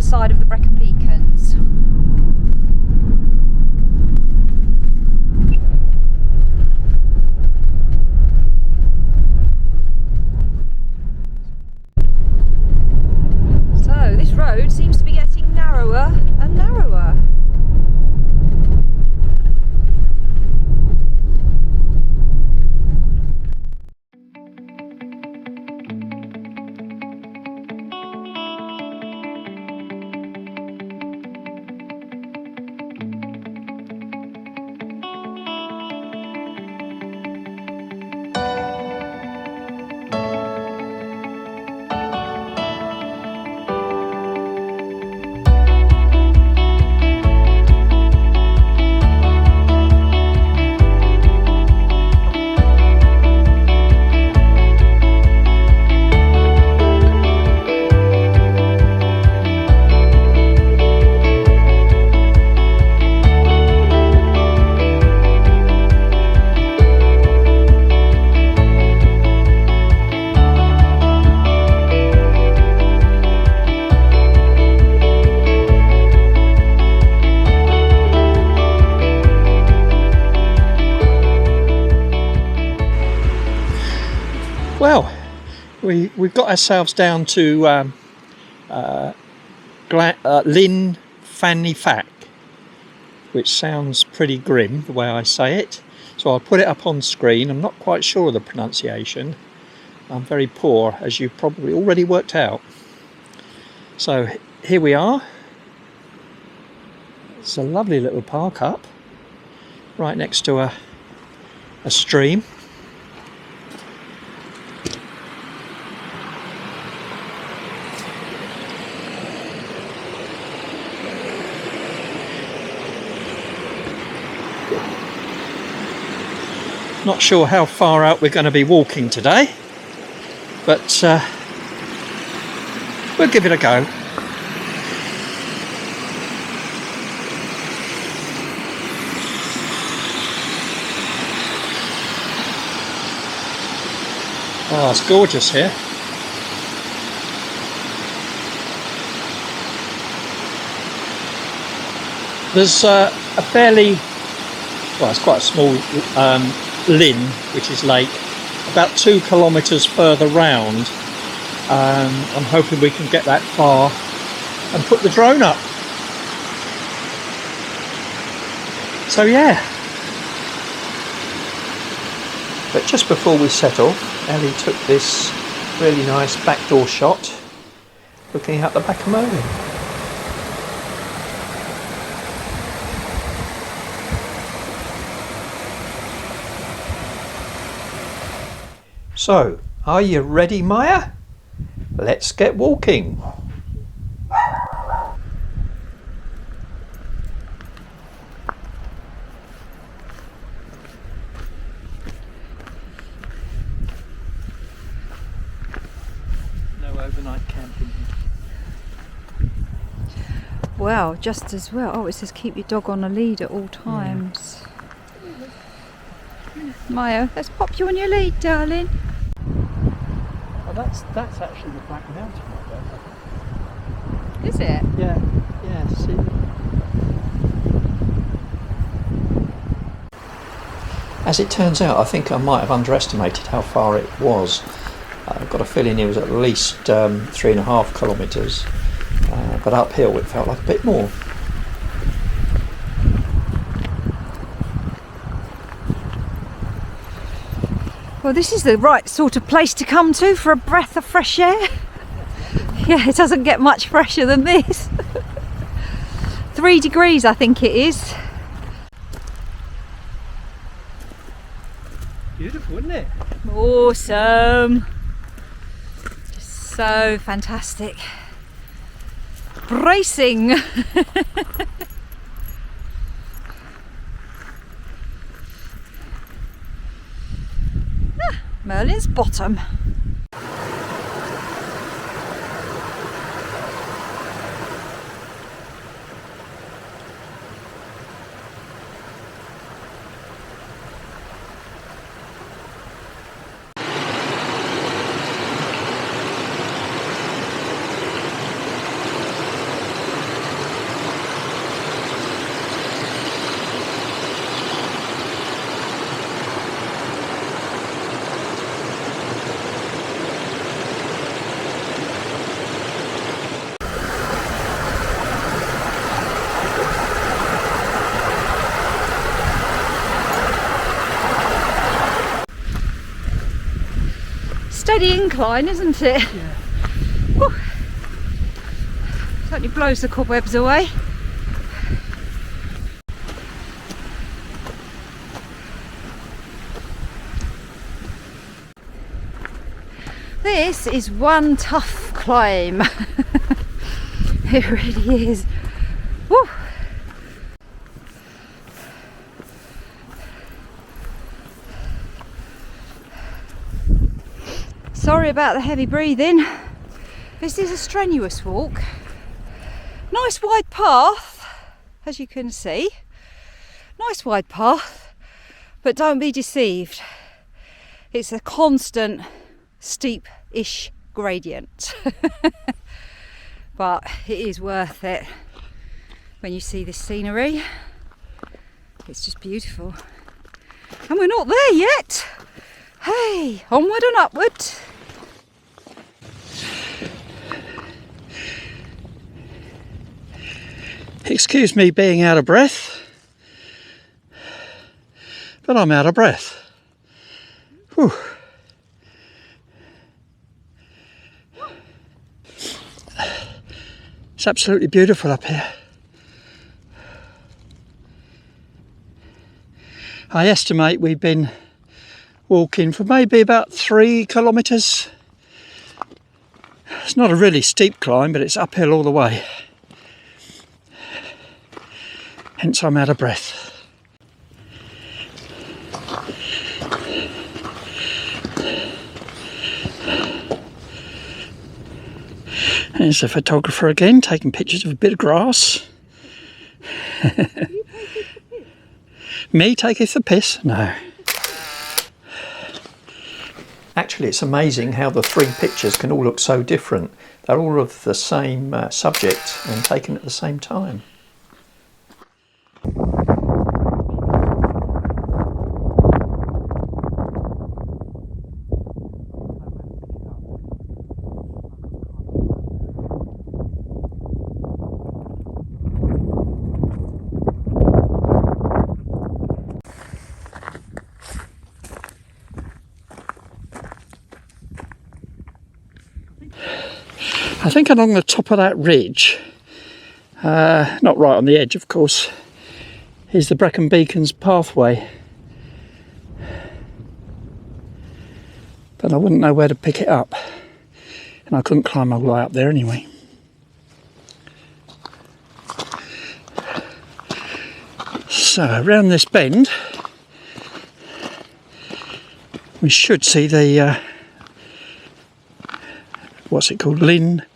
other side of the Breacon Beacons. So this road seems to be getting narrower and narrower. Well, we've got ourselves down to Llyn y Fan Fach, which sounds pretty grim the way I say it. So I'll put it up on screen. I'm not quite sure of the pronunciation. I'm very poor, as you've probably already worked out. So here we are. It's a lovely little park up, right next to a stream. Not sure how far out we're going to be walking today, but we'll give it a go. Oh, it's gorgeous here. There's a fairly, well, it's quite a small Llyn, which is lake, about 2 kilometres further round. I'm hoping we can get that far and put the drone up. So yeah. But just before we set off, Ellie took this really nice backdoor shot looking at the back of Merlin. So, are you ready, Maya? Let's get walking. No overnight camping. Well, just as well. Oh, it says keep your dog on a lead at all times. Yeah. Maya, let's pop you on your lead, darling. Oh, that's actually the Black Mountain right there. Is it? Yeah, see. As it turns out, I think I might have underestimated how far it was. I've got a feeling it was at least 3.5 kilometres, but uphill it felt like a bit more. Well, this is the right sort of place to come to for a breath of fresh air. Yeah, it doesn't get much fresher than this. 3 degrees, I think it is. Beautiful, isn't it? Awesome. Just so fantastic. Bracing. Merlin's bottom. incline, isn't it? Yeah. Whew. Certainly blows the cobwebs away. This is one tough climb. It really is. Woo. Sorry about the heavy breathing. This is a strenuous walk. Nice wide path, as you can see. Nice wide path, but don't be deceived. It's a constant steep-ish gradient. But it is worth it when you see this scenery. It's just beautiful. And we're not there yet. Hey, onward and upward. Excuse me being out of breath, but I'm out of breath. Whew. It's absolutely beautiful up here. I estimate we've been walking for maybe about 3 kilometres. It's not a really steep climb, but it's uphill all the way. Hence I'm out of breath. There's the photographer again, taking pictures of a bit of grass. Me taketh the piss? No. Actually, it's amazing how the 3 pictures can all look so different. They're all of the same subject and taken at the same time. I think along the top of that ridge, not right on the edge of course, is the Breacon Beacons pathway. But I wouldn't know where to pick it up, and I couldn't climb all the way up there anyway. So around this bend we should see the what's it called? Llyn y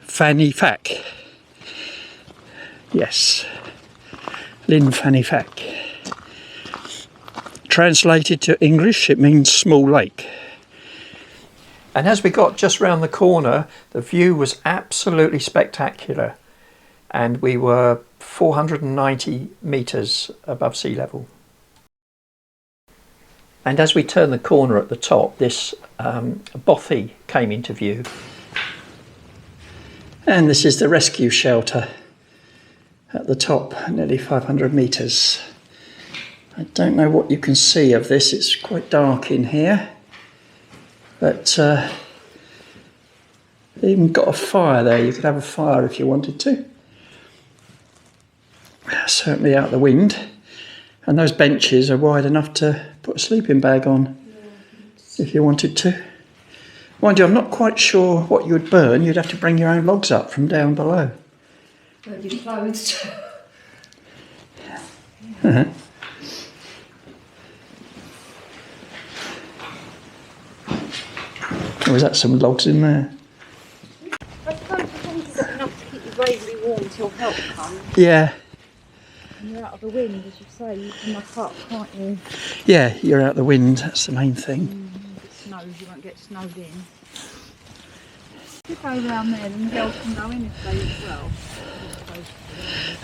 Fan Fach. Yes, Llyn y Fan Fach. Translated to English, it means small lake. And as we got just round the corner, the view was absolutely spectacular. And we were 490 metres above sea level. And as we turned the corner at the top, this bothy came into view. And this is the rescue shelter at the top, nearly 500 metres. I don't know what you can see of this, it's quite dark in here. But they even got a fire there, you could have a fire if you wanted to. Certainly out the wind. And those benches are wide enough to put a sleeping bag on, if you wanted to. Mind you, I'm not quite sure what you would burn. You'd have to bring your own logs up from down below. Burn your clothes. Uh-huh. Oh, is that some logs in there? I suppose as long as you've got enough to keep you bravely warm till help comes. Yeah. And you're out of the wind, as you say, you can muck up, can't you? Yeah, you're out the wind, that's the main thing. If it snows, you won't get snowed in. If you go around there, then the girls can go in if they as well.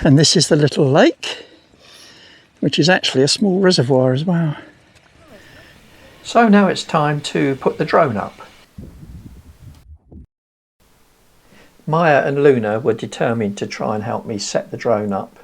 And this is the little lake, which is actually a small reservoir as well. So now it's time to put the drone up. Maya and Luna were determined to try and help me set the drone up.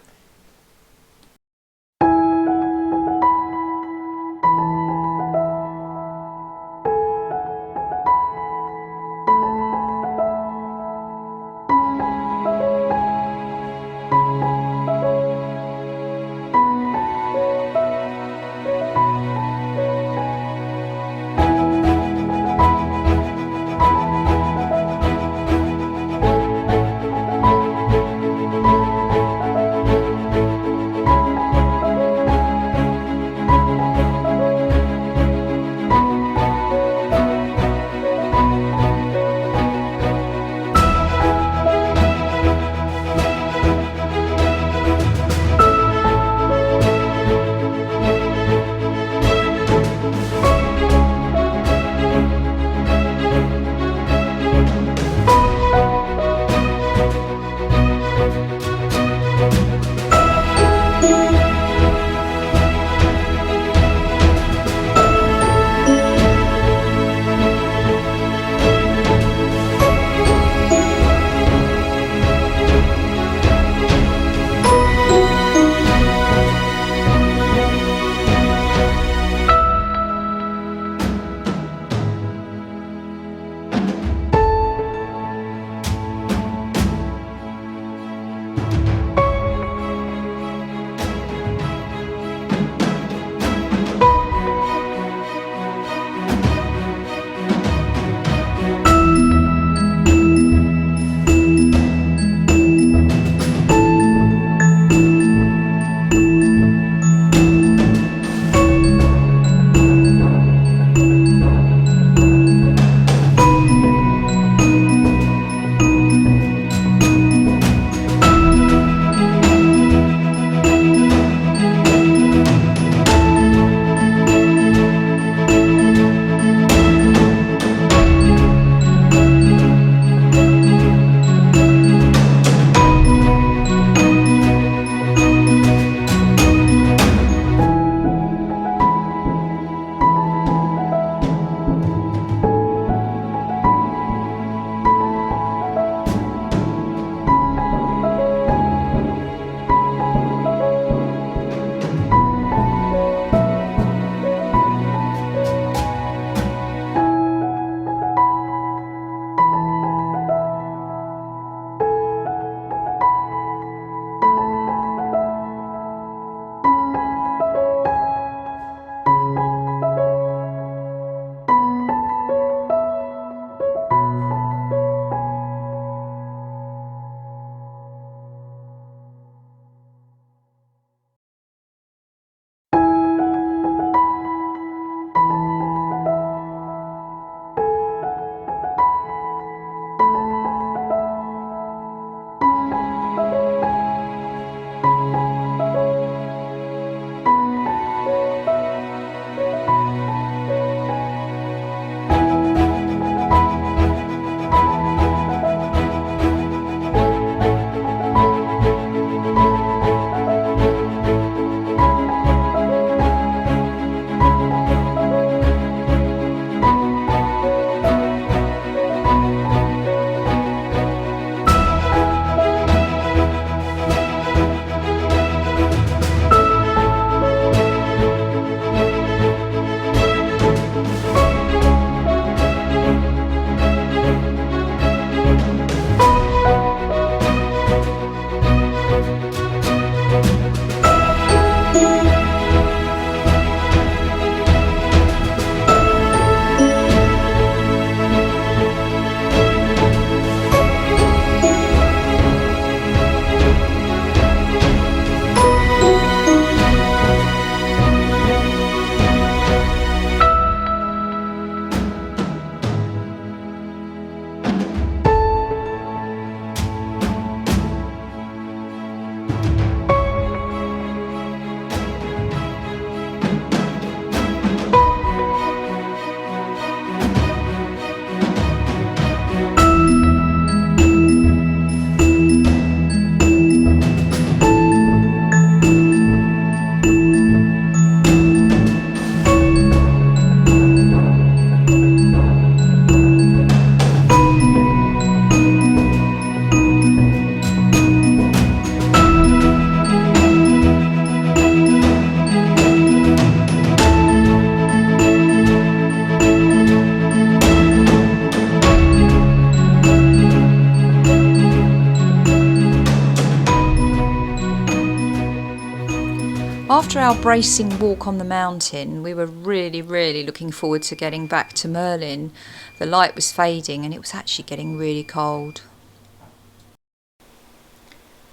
After our bracing walk on the mountain, we were really looking forward to getting back to Merlin. The light was fading and it was actually getting really cold.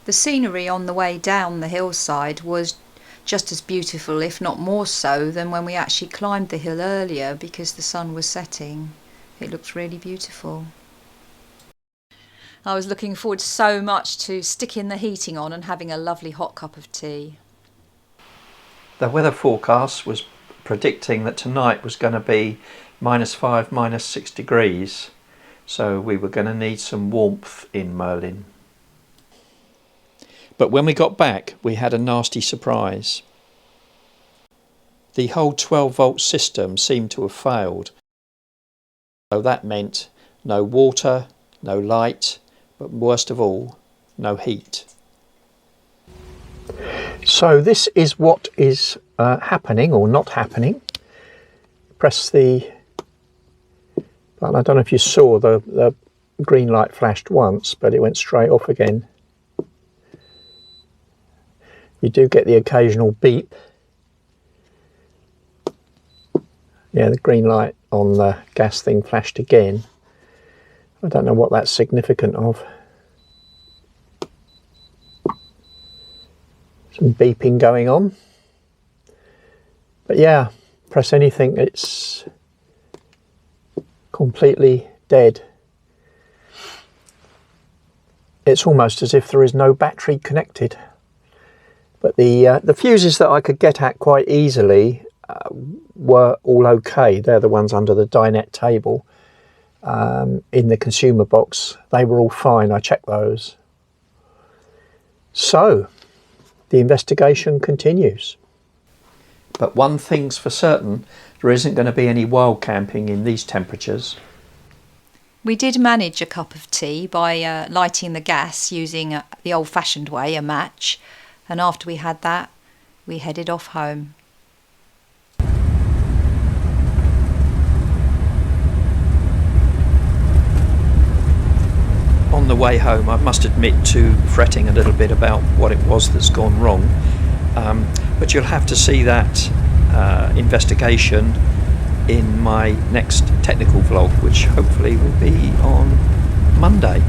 The scenery on the way down the hillside was just as beautiful, if not more so, than when we actually climbed the hill earlier because the sun was setting. It looked really beautiful. I was looking forward so much to sticking the heating on and having a lovely hot cup of tea. The weather forecast was predicting that tonight was going to be -5, -6 degrees, so we were going to need some warmth in Merlin. But when we got back, we had a nasty surprise. The whole 12-volt system seemed to have failed. So that meant no water, no light, but worst of all, no heat. So this is what is happening or not happening. Press the button. I don't know if you saw the green light flashed once, but it went straight off again. You do get the occasional beep. Yeah, the green light on the gas thing flashed again. I don't know what that's significant of. Some beeping going on. But yeah, press anything, it's completely dead. It's almost as if there is no battery connected. But the fuses that I could get at quite easily were all okay. They're the ones under the dinette table in the consumer box. They were all fine. I checked those. So the investigation continues. But one thing's for certain, there isn't going to be any wild camping in these temperatures. We did manage a cup of tea by lighting the gas using the old-fashioned way, a match. And after we had that, we headed off home. On the way home, I must admit to fretting a little bit about what it was that's gone wrong. But you'll have to see that investigation in my next technical vlog, which hopefully will be on Monday.